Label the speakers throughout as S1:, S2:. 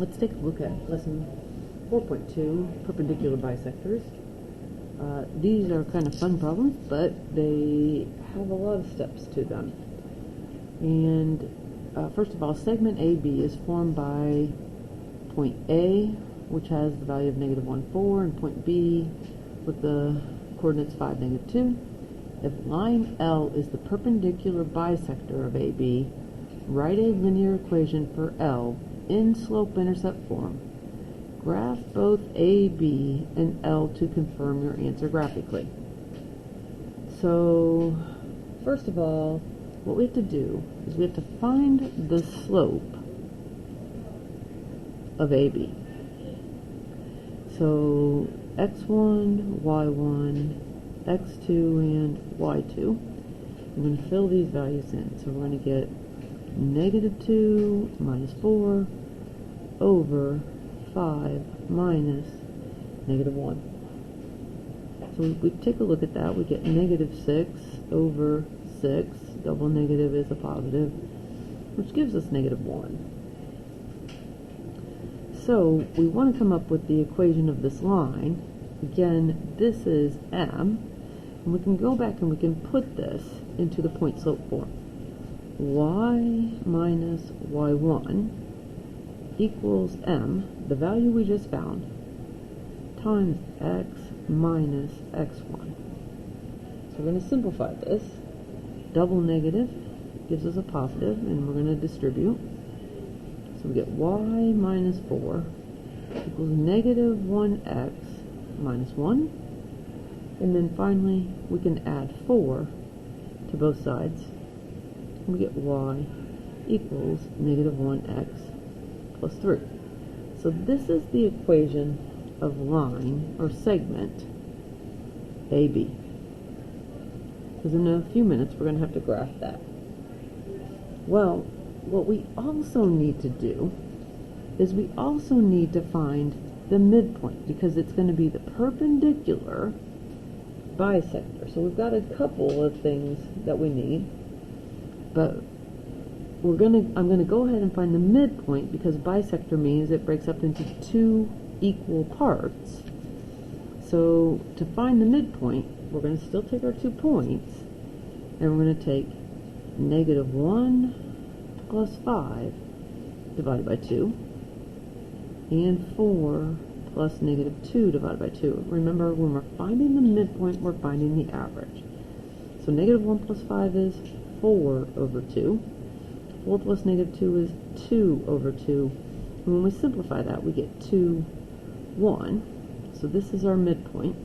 S1: Let's take a look at lesson 4.2, perpendicular bisectors. These are kind of fun problems, but they have a lot of steps to them. And first of all, segment AB is formed by point A, which has the value of -1, 4, and point B with the coordinates 5, -2. If line L is the perpendicular bisector of AB, write a linear equation for L in slope-intercept form. Graph both AB and L to confirm your answer graphically. So, first of all, what we have to do is we have to find the slope of AB. So, x1, y1, x2, and y2. I'm going to fill these values in. So we're going to get -2 minus 4 over 5 minus -1. So we take a look at that. We get -6 over 6. Double negative is a positive, which gives us -1. So we want to come up with the equation of this line. Again, this is M, and we can go back and we can put this into the point slope form. Y minus y1 equals M, the value we just found, times x minus x1. So we're going to simplify this. Double negative gives us a positive, and we're going to distribute. So we get y minus 4 equals -1x minus 1. And then finally, we can add 4 to both sides. We get y equals -1x plus 3. So this is the equation of line or segment AB. Because in a few minutes we're going to have to graph that. Well, what we also need to do is we also need to find the midpoint, because it's going to be the perpendicular bisector. So we've got a couple of things that we need, but I'm going to go ahead and find the midpoint, because bisector means it breaks up into two equal parts. So to find the midpoint, we're going to still take our 2 points, and we're going to take -1 plus 5 divided by 2, and 4 plus -2 divided by 2. Remember, when we're finding the midpoint, we're finding the average. So -1 plus 5 is 4 over 2. 4 plus -2 is 2 over 2. And when we simplify that, we get 2, 1. So this is our midpoint.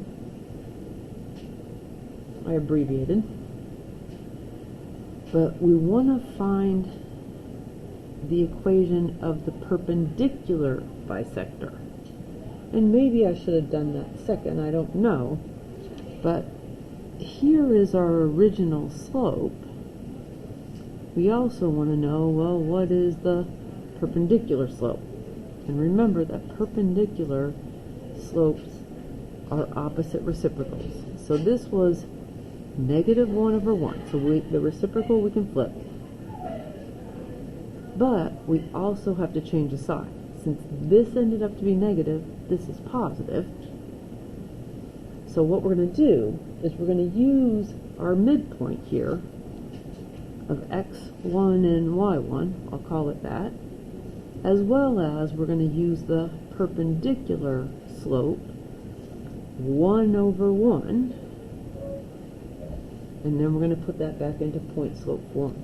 S1: I abbreviated. But we want to find the equation of the perpendicular bisector. And maybe I should have done that second, I don't know. But here is our original slope. We also want to know, well, what is the perpendicular slope? And remember that perpendicular slopes are opposite reciprocals. So this was -1 over 1. So the reciprocal we can flip. But we also have to change the sign. Since this ended up to be negative, this is positive. So what we're going to do is we're going to use our midpoint here of x1 and y1, I'll call it that, as well as we're going to use the perpendicular slope, 1 over 1, and then we're going to put that back into point slope form.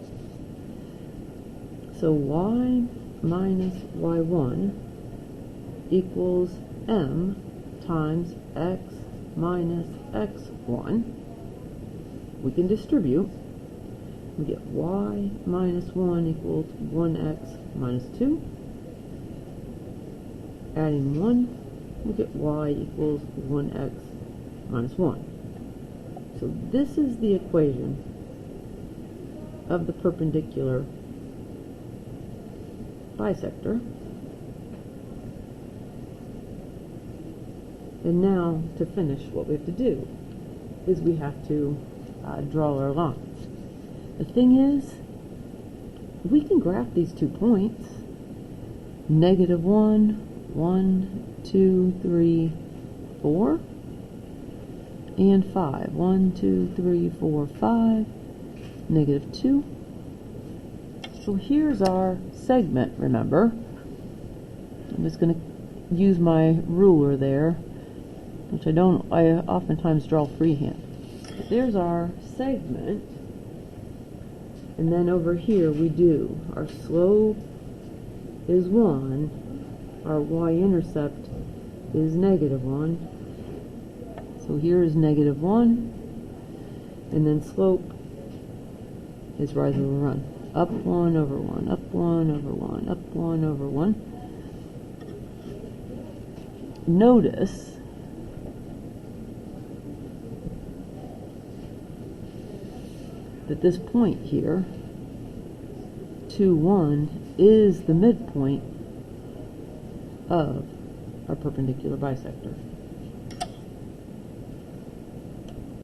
S1: So y minus y1 equals m times x minus x1. We can distribute. We get y minus 1 equals 1x minus 2. Adding 1, we get y equals 1x minus 1. So this is the equation of the perpendicular bisector. And now, to finish, what we have to do is we have to draw our lines. The thing is, we can graph these 2 points. negative 1, 1, 2, 3, 4, and 5. 1, 2, 3, 4, 5, negative 2. So here's our segment, remember. I'm just going to use my ruler there, which I oftentimes draw freehand. But there's our segment. And then over here we do our slope is 1, our y-intercept is negative 1. So here is negative 1, and then slope is rise over run. Up 1 over 1, up 1 over 1, up 1 over 1. Notice that this point here, 2, 1, is the midpoint of our perpendicular bisector.